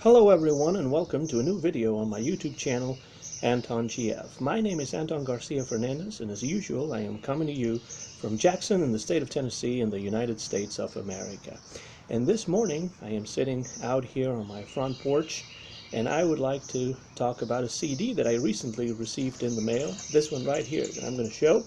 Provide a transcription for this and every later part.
Hello everyone and welcome to a new video on my YouTube channel, Anton GF. My name is Anton Garcia Fernandez, and as usual I am coming to you from Jackson in the state of Tennessee in the United States of America. And this morning I am sitting out here on my front porch, and I would like to talk about a CD that I recently received in the mail. This one right here that I'm going to show.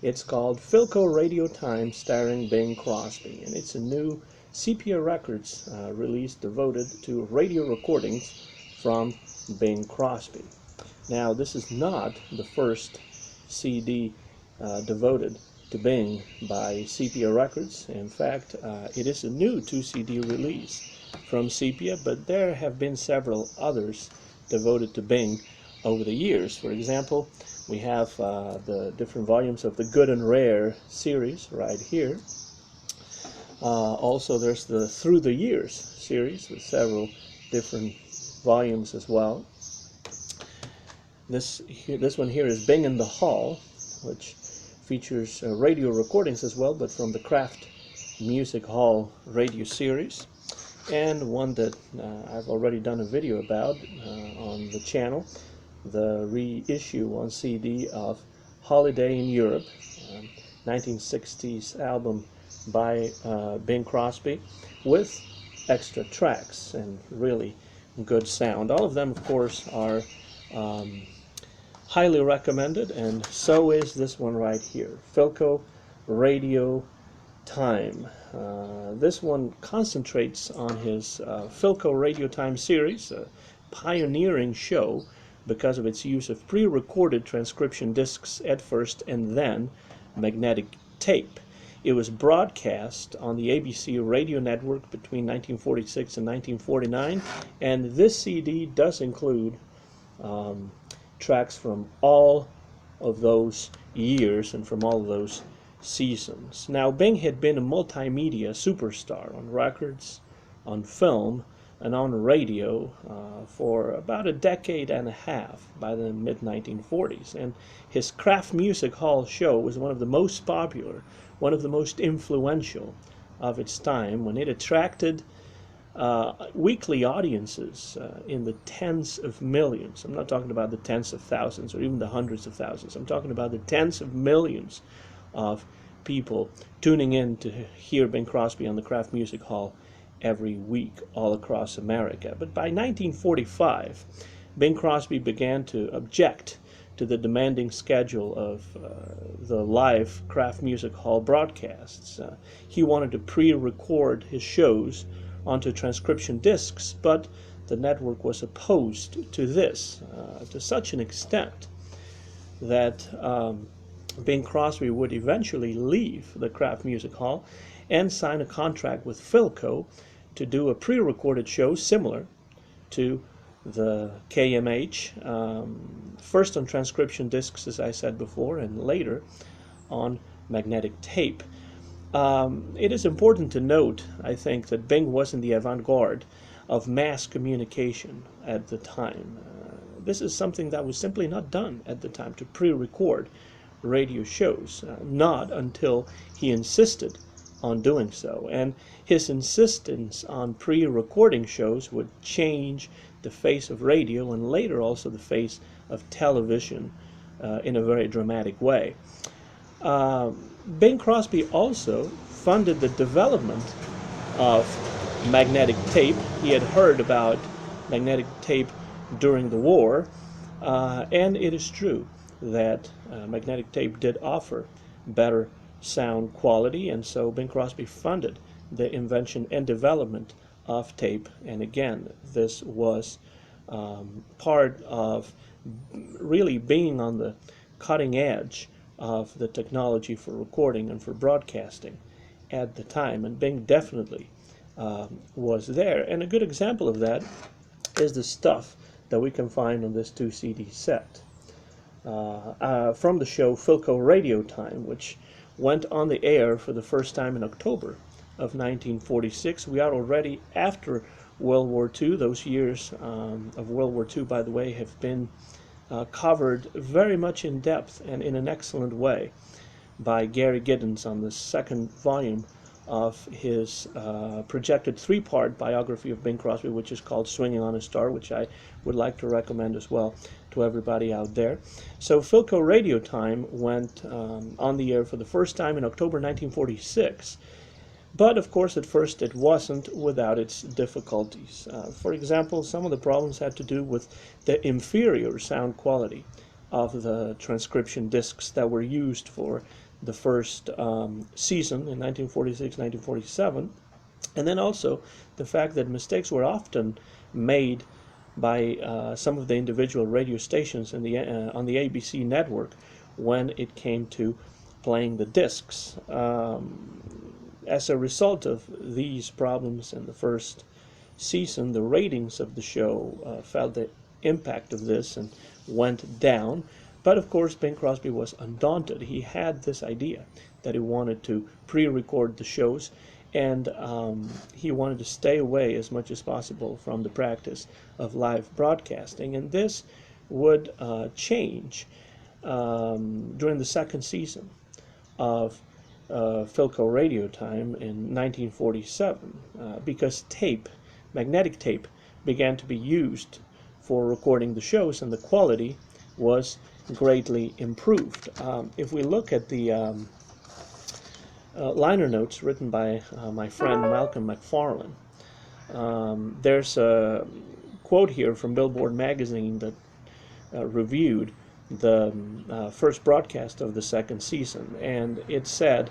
It's called Philco Radio Time starring Bing Crosby, and it's a new Sepia Records release devoted to radio recordings from Bing Crosby. Now, this is not the first CD devoted to Bing by Sepia Records. In fact, it is a new 2-CD release from Sepia, but there have been several others devoted to Bing over the years. For example, we have the different volumes of the Good and Rare series right here. Also, there's the Through the Years series with several different volumes as well. This one here is Bing in the Hall, which features radio recordings as well, but from the Kraft Music Hall radio series. And one that I've already done a video about on the channel, the reissue on CD of Holiday in Europe, 1960s album by Bing Crosby, with extra tracks and really good sound. All of them, of course, are highly recommended, and so is this one right here, Philco Radio Time. This one concentrates on his Philco Radio Time series, a pioneering show because of its use of pre-recorded transcription discs at first and then magnetic tape. It was broadcast on the ABC radio network between 1946 and 1949, and this CD does include tracks from all of those years and from all of those seasons. Now, Bing had been a multimedia superstar on records, on film, and on radio for about a decade and a half by the mid-1940s. And his Kraft Music Hall show was one of the most popular, one of the most influential of its time, when it attracted weekly audiences in the tens of millions. I'm not talking about the tens of thousands or even the hundreds of thousands. I'm talking about the tens of millions of people tuning in to hear Bing Crosby on the Kraft Music Hall every week all across America. But by 1945, Bing Crosby began to object to the demanding schedule of the live Kraft Music Hall broadcasts. He wanted to pre-record his shows onto transcription discs, but the network was opposed to this to such an extent that Bing Crosby would eventually leave the Kraft Music Hall and sign a contract with Philco to do a pre-recorded show similar to the KMH, first on transcription discs, as I said before, and later on magnetic tape. It is important to note, I think, that Bing was in the avant-garde of mass communication at the time. This is something that was simply not done at the time, to pre-record radio shows, not until he insisted on doing so. And his insistence on pre-recording shows would change the face of radio and later also the face of television in a very dramatic way. Bing Crosby also funded the development of magnetic tape. He had heard about magnetic tape during the war, and it is true that magnetic tape did offer better sound quality, and so Bing Crosby funded the invention and development of tape. And again, this was part of really being on the cutting edge of the technology for recording and for broadcasting at the time, and Bing definitely was there. And a good example of that is the stuff that we can find on this 2-CD set from the show Philco Radio Time, which went on the air for the first time in October of 1946. We are already after World War II. Those years of World War II, by the way, have been covered very much in depth and in an excellent way by Gary Giddens on the second volume of his projected three-part biography of Bing Crosby, which is called Swinging on a Star, which I would like to recommend as well to everybody out there. So Philco Radio Time went on the air for the first time in October 1946. But of course, at first it wasn't without its difficulties. For example, some of the problems had to do with the inferior sound quality of the transcription discs that were used for the first season in 1946-1947, and then also the fact that mistakes were often made by some of the individual radio stations in on the ABC network when it came to playing the discs. As a result of these problems in the first season, the ratings of the show felt the impact of this and went down. But of course, Bing Crosby was undaunted. He had this idea that he wanted to pre-record the shows, and he wanted to stay away as much as possible from the practice of live broadcasting. And this would change during the second season of Philco Radio Time in 1947 because magnetic tape, began to be used for recording the shows, and the quality was greatly improved. If we look at the liner notes written by my friend Malcolm McFarlane, there's a quote here from Billboard magazine that reviewed the first broadcast of the second season, and it said,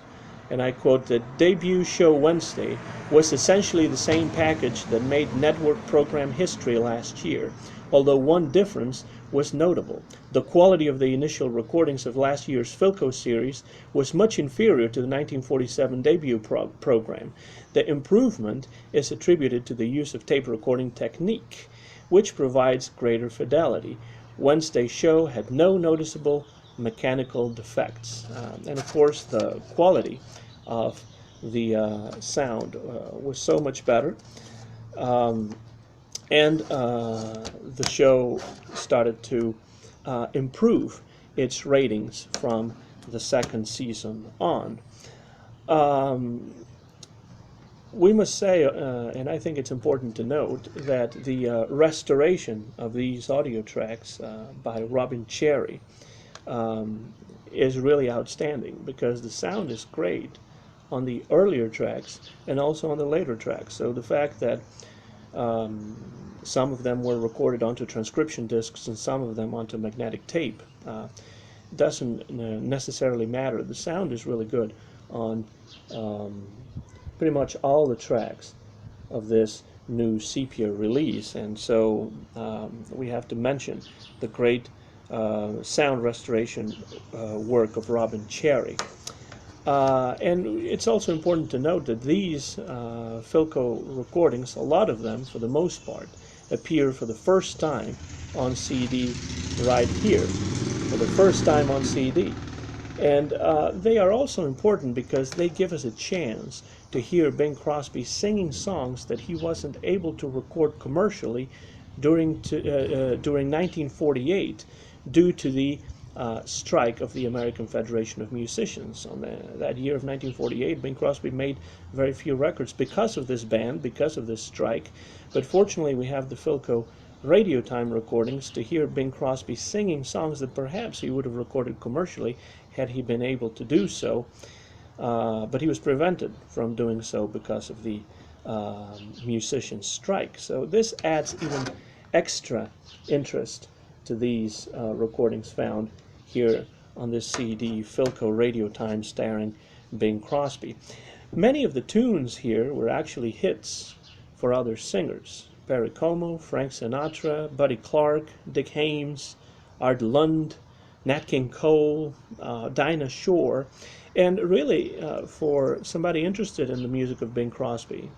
and I quote, "The debut show Wednesday was essentially the same package that made network program history last year, although one difference was notable. The quality of the initial recordings of last year's Philco series was much inferior to the 1947 debut program. The improvement is attributed to the use of tape recording technique, which provides greater fidelity. Wednesday's show had no noticeable mechanical defects." And of course, the quality of the sound was so much better. And the show started to improve its ratings from the second season on. We must say, and I think it's important to note, that the restoration of these audio tracks by Robin Cherry is really outstanding, because the sound is great on the earlier tracks and also on the later tracks. So the fact that some of them were recorded onto transcription discs and some of them onto magnetic tape doesn't necessarily matter. The sound is really good on pretty much all the tracks of this new Sepia release, and so we have to mention the great sound restoration work of Robin Cherry. And it's also important to note that these Philco recordings, a lot of them, for the most part, appear for the first time on CD right here, for the first time on CD. And they are also important because they give us a chance to hear Bing Crosby singing songs that he wasn't able to record commercially during 1948 due to the strike of the American Federation of Musicians. On that year of 1948, Bing Crosby made very few records because of this ban, because of this strike. But fortunately, we have the Philco Radio Time recordings to hear Bing Crosby singing songs that perhaps he would have recorded commercially had he been able to do so. But he was prevented from doing so because of the musician strike. So this adds even extra interest to these recordings found here on this CD, Philco Radio Time, starring Bing Crosby. Many of the tunes here were actually hits for other singers: Perry Como, Frank Sinatra, Buddy Clark, Dick Haymes, Art Lund, Nat King Cole, Dinah Shore. And really, for somebody interested in the music of Bing Crosby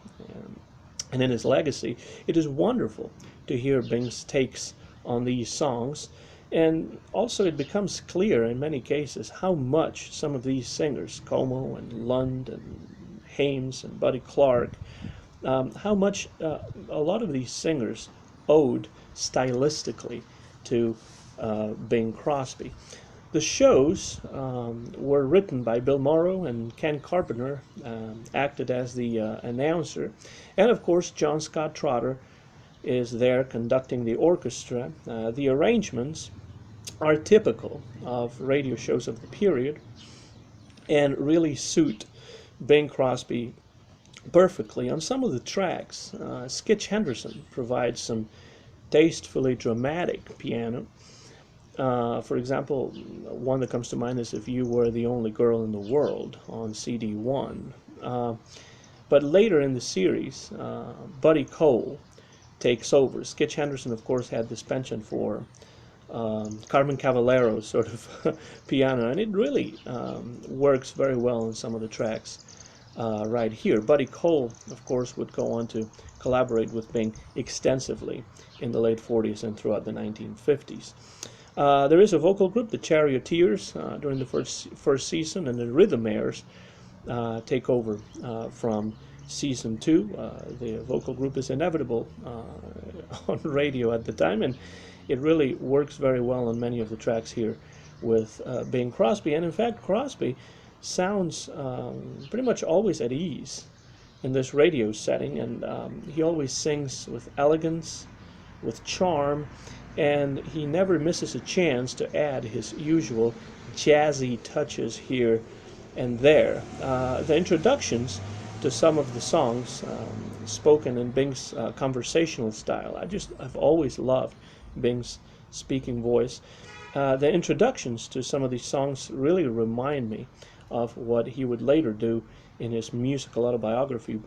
and in his legacy, it is wonderful to hear Bing's takes on these songs. And also it becomes clear in many cases how much some of these singers, Como and Lund and Haymes and Buddy Clark, how much a lot of these singers owed stylistically to Bing Crosby. The shows were written by Bill Morrow, and Ken Carpenter acted as the announcer. And of course, John Scott Trotter is there conducting the orchestra. The arrangements are typical of radio shows of the period and really suit Bing Crosby perfectly. On some of the tracks, Skitch Henderson provides some tastefully dramatic piano. For example, one that comes to mind is If You Were the Only Girl in the World on CD 1. But later in the series, Buddy Cole takes over. Skitch Henderson, of course, had this penchant for Carmen Cavallero's sort of piano, and it really works very well in some of the tracks right here. Buddy Cole, of course, would go on to collaborate with Bing extensively in the late 40s and throughout the 1950s. There is a vocal group, the Charioteers, during the first season, and the Rhythmaires take over from season 2. The vocal group is inevitable on radio at the time, and it really works very well on many of the tracks here with Bing Crosby. And in fact, Crosby sounds pretty much always at ease in this radio setting, and he always sings with elegance, with charm, and he never misses a chance to add his usual jazzy touches here and there. The introductions to some of the songs spoken in Bing's conversational style. I've always loved Bing's speaking voice. The introductions to some of these songs really remind me of what he would later do in his musical autobiography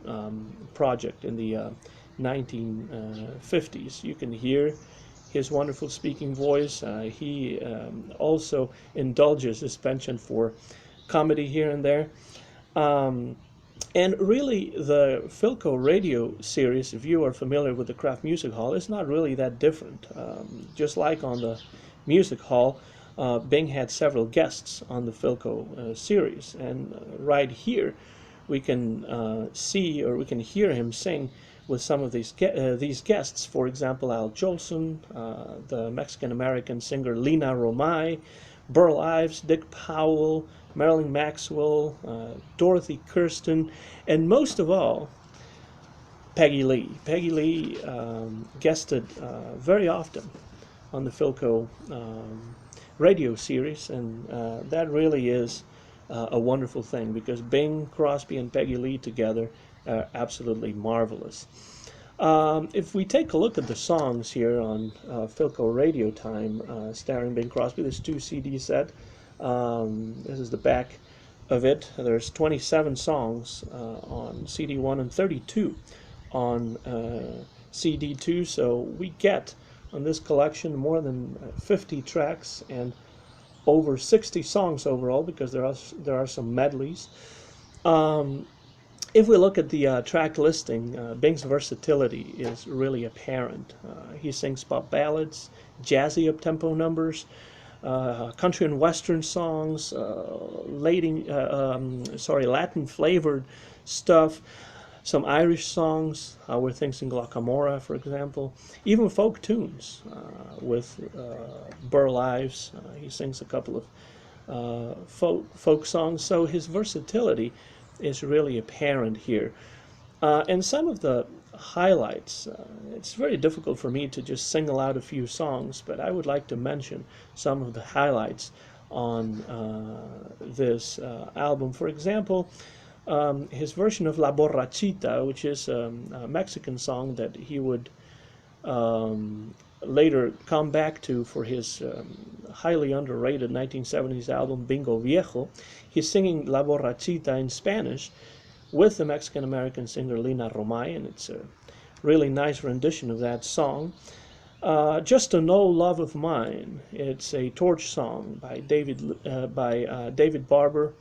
project in the 1950s. You can hear his wonderful speaking voice. He also indulges his penchant for comedy here and there. And really, the Philco radio series, if you are familiar with the Kraft Music Hall, is not really that different. Just like on the Music Hall, Bing had several guests on the Philco series. And right here, we can see, or we can hear him sing with some of these guests. For example, Al Jolson, the Mexican-American singer Lina Romay, Burl Ives, Dick Powell, Marilyn Maxwell, Dorothy Kirsten, and most of all, Peggy Lee. Peggy Lee guested very often on the Philco radio series, and that really is a wonderful thing, because Bing Crosby and Peggy Lee together are absolutely marvelous. If we take a look at the songs here on Philco Radio Time, starring Bing Crosby, this 2 CD set. This is the back of it. There's 27 songs on CD 1 and 32 on CD 2, so we get on this collection more than 50 tracks and over 60 songs overall, because there are some medleys. If we look at the track listing, Bing's versatility is really apparent. He sings pop ballads, jazzy up-tempo numbers, country and western songs, Latin-flavored stuff, some Irish songs, Where Things Sing Glockamora, for example, even folk tunes with Burl Ives. He sings a couple of folk songs, so his versatility is really apparent here. And some of the highlights, it's very difficult for me to just single out a few songs, but I would like to mention some of the highlights on this album. For example, his version of La Borrachita, which is a Mexican song that he would later come back to for his highly underrated 1970s album Bingo Viejo. He's singing La Borrachita in Spanish with the Mexican-American singer Lina Romay, and it's a really nice rendition of that song. Just an Old Love of Mine. It's a torch song by David Barber,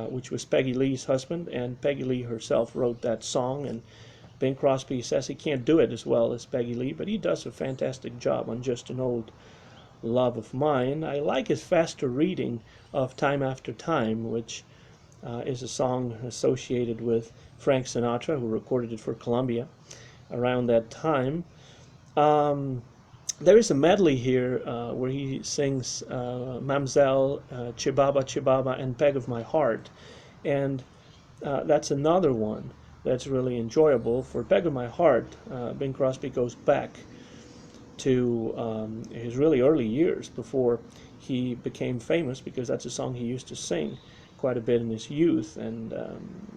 which was Peggy Lee's husband, and Peggy Lee herself wrote that song, and Bing Crosby says he can't do it as well as Peggy Lee, but he does a fantastic job on Just an Old Love of Mine. I like his faster reading of Time After Time, which is a song associated with Frank Sinatra, who recorded it for Columbia around that time. There is a medley here where he sings Mamselle, Chibaba Chibaba, and Peg of My Heart. And that's another one that's really enjoyable. For Peg of My Heart, Bing Crosby goes back to his really early years before he became famous, because that's a song he used to sing quite a bit in his youth. And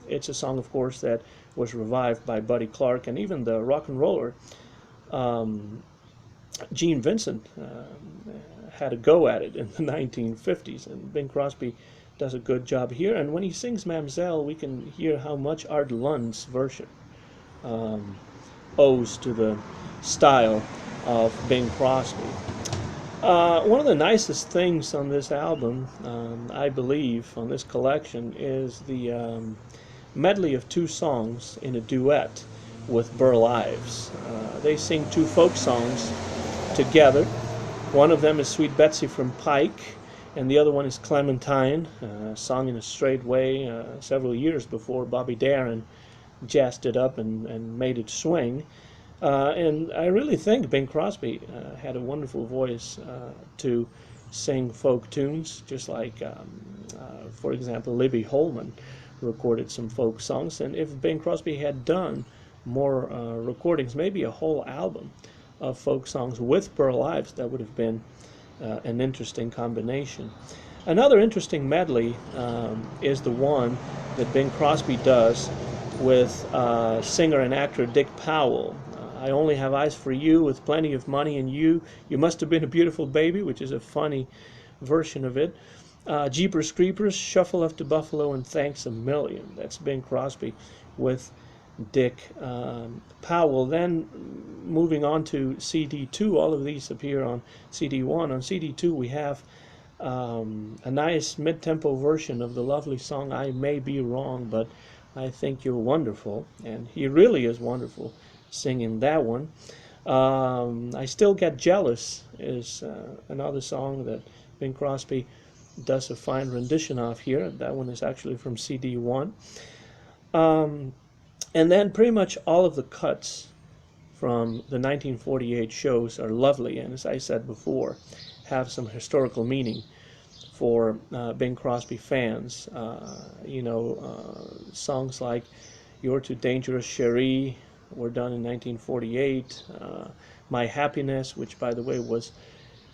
it's a song, of course, that was revived by Buddy Clark, and even the rock and roller Gene Vincent had a go at it in the 1950s, and Bing Crosby does a good job here. And when he sings Mamselle, we can hear how much Art Lund's version owes to the style of Bing Crosby. One of the nicest things on this album, I believe, on this collection, is the medley of two songs in a duet with Burl Ives. They sing two folk songs together. One of them is Sweet Betsy from Pike, and the other one is Clementine, sung in a straight way several years before Bobby Darin jazzed it up and made it swing. And I really think Bing Crosby had a wonderful voice to sing folk tunes, just like, for example, Libby Holman recorded some folk songs. And if Bing Crosby had done more recordings, maybe a whole album of folk songs with Burl Ives, that would have been an interesting combination. Another interesting medley is the one that Bing Crosby does with singer and actor Dick Powell. I Only Have Eyes for You, With Plenty of Money, and You Must Have Been a Beautiful Baby, which is a funny version of it. Jeepers Creepers, Shuffle Up to Buffalo, and Thanks a Million. That's Bing Crosby with Dick Powell. Then moving on to CD2, all of these appear on CD1. On CD2 we have a nice mid-tempo version of the lovely song I May Be Wrong, But I Think You're Wonderful, and he really is wonderful singing that one. I Still Get Jealous is another song that Bing Crosby does a fine rendition of here. That one is actually from CD1. And then pretty much all of the cuts from the 1948 shows are lovely, and as I said before, have some historical meaning for Bing Crosby fans. Songs like You're Too Dangerous, Cherie, were done in 1948. My Happiness, which by the way was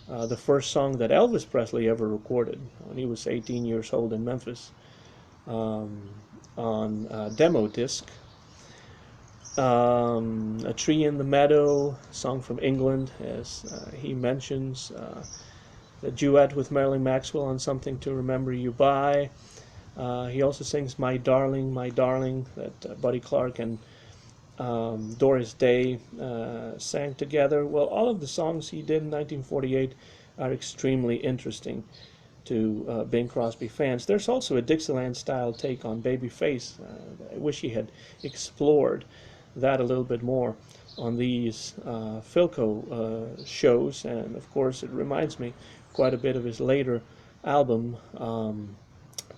the first song that Elvis Presley ever recorded when he was 18 years old in Memphis, on demo disc. A Tree in the Meadow, song from England, as he mentions. The duet with Marilyn Maxwell on Something to Remember You By. He also sings My Darling, that Buddy Clark and Doris Day sang together. Well, all of the songs he did in 1948 are extremely interesting to Bing Crosby fans. There's also a Dixieland-style take on Babyface. I wish he had explored that a little bit more on these Philco shows, and of course it reminds me quite a bit of his later album,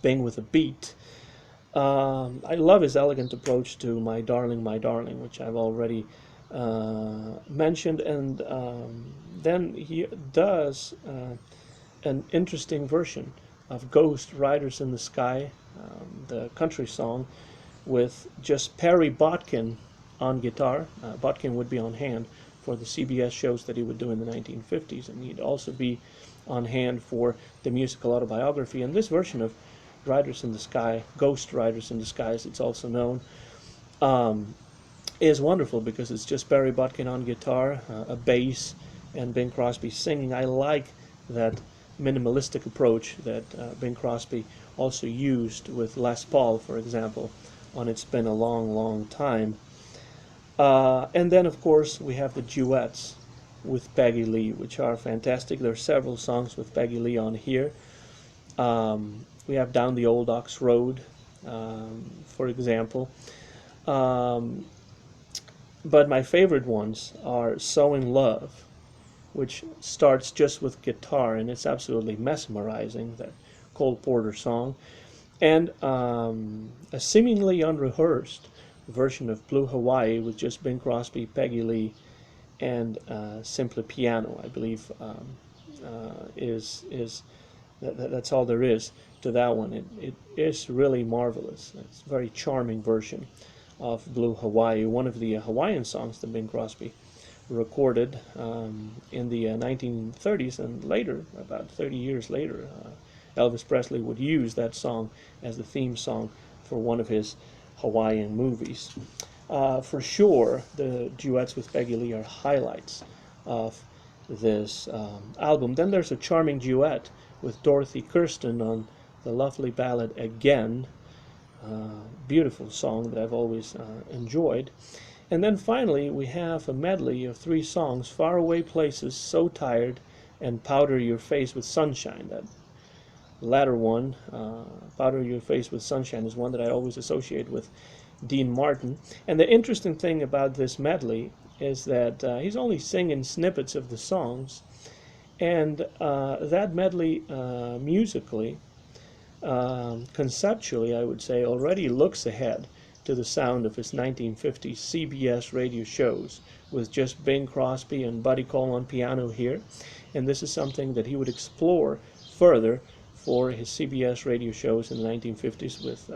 Bing with a Beat. I love his elegant approach to My Darling, which I've already mentioned, and then he does an interesting version of Ghost Riders in the Sky, the country song, with just Perry Botkin on guitar. Botkin would be on hand for the CBS shows that he would do in the 1950s, and he'd also be on hand for the musical autobiography. And this version of Riders in the Sky, Ghost Riders in the Sky as it's also known, is wonderful because it's just Perry Botkin on guitar, a bass, and Bing Crosby singing. I like that minimalistic approach that Bing Crosby also used with Les Paul, for example, on It's Been a Long, Long Time. And then, of course, we have the duets with Peggy Lee, which are fantastic. There are several songs with Peggy Lee on here. We have Down the Old Ox Road, for example. But my favorite ones are So in Love, which starts just with guitar, and it's absolutely mesmerizing, that Cole Porter song. And a seemingly unrehearsed version of Blue Hawaii with just Bing Crosby, Peggy Lee, and simply piano. I believe that's all there is to that one. It is really marvelous. It's a very charming version of Blue Hawaii, one of the Hawaiian songs that Bing Crosby recorded in the 1930s, and later, about 30 years later, Elvis Presley would use that song as the theme song for one of his Hawaiian movies. For sure, the duets with Peggy Lee are highlights of this album. Then there's a charming duet with Dorothy Kirsten on the lovely ballad Again, beautiful song that I've always enjoyed. And then finally we have a medley of 3 songs, Faraway Places, So Tired, and Powder Your Face with Sunshine. That latter one, Powder Your Face with Sunshine, is one that I always associate with Dean Martin. And the interesting thing about this medley is that he's only singing snippets of the songs, and that medley musically, conceptually, I would say, already looks ahead to the sound of his 1950s CBS radio shows, with just Bing Crosby and Buddy Cole on piano here. And this is something that he would explore further for his CBS radio shows in the 1950s with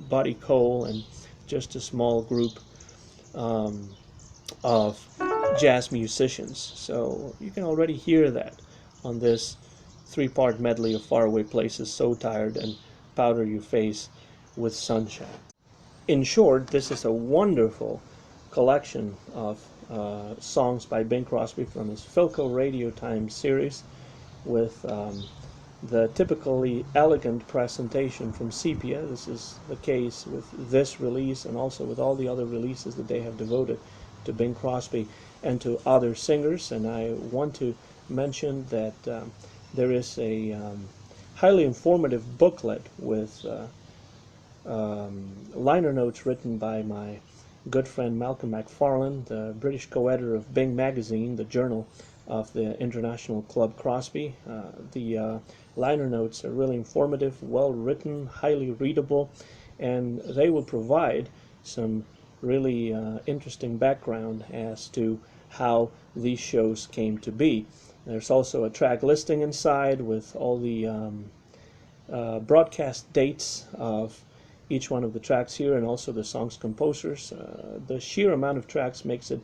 Buddy Cole and just a small group of jazz musicians. So you can already hear that on this 3-part medley of Faraway Places, So Tired, and Powder Your Face with Sunshine. In short, this is a wonderful collection of songs by Bing Crosby from his Philco Radio Time series, with the typically elegant presentation from Sepia. This is the case with this release, and also with all the other releases that they have devoted to Bing Crosby and to other singers. And I want to mention that there is a highly informative booklet with liner notes written by my good friend Malcolm McFarlane, the British co-editor of Bing Magazine, the journal of the International Club Crosby. The liner notes are really informative, well written, highly readable, and they will provide some really interesting background as to how these shows came to be. There's also a track listing inside with all the broadcast dates of each one of the tracks here, and also the song's composers. The sheer amount of tracks makes it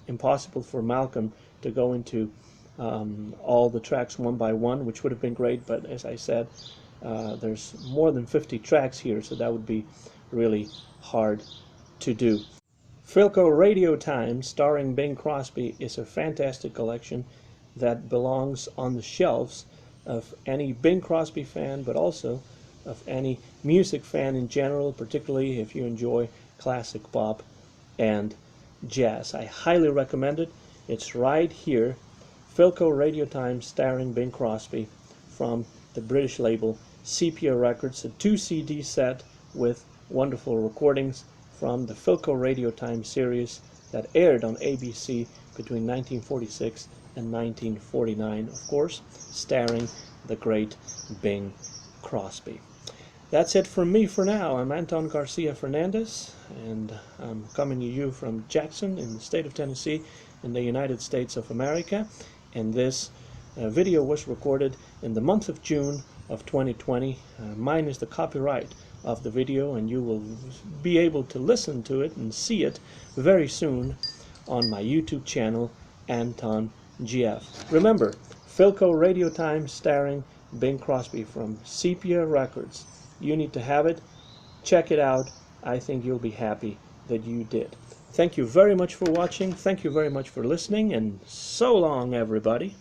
impossible for Malcolm to go into all the tracks one by one, which would have been great, but as I said, there's more than 50 tracks here, so that would be really hard to do. Philco Radio Time, starring Bing Crosby, is a fantastic collection that belongs on the shelves of any Bing Crosby fan, but also of any music fan in general, particularly if you enjoy classic pop and jazz. I highly recommend it. It's right here, Philco Radio Time, starring Bing Crosby, from the British label Sepia Records, a 2-CD set with wonderful recordings from the Philco Radio Time series that aired on ABC between 1946 and 1949, of course, starring the great Bing Crosby. That's it from me for now. I'm Anton Garcia Fernandez, and I'm coming to you from Jackson in the state of Tennessee in the United States of America. And this video was recorded in the month of June of 2020. Mine is the copyright of the video, and you will be able to listen to it and see it very soon on my YouTube channel, Anton GF. Remember, Philco Radio Time, starring Bing Crosby, from Sepia Records. You need to have it. Check it out. I think you'll be happy that you did. Thank you very much for watching. Thank you very much for listening, and so long, everybody.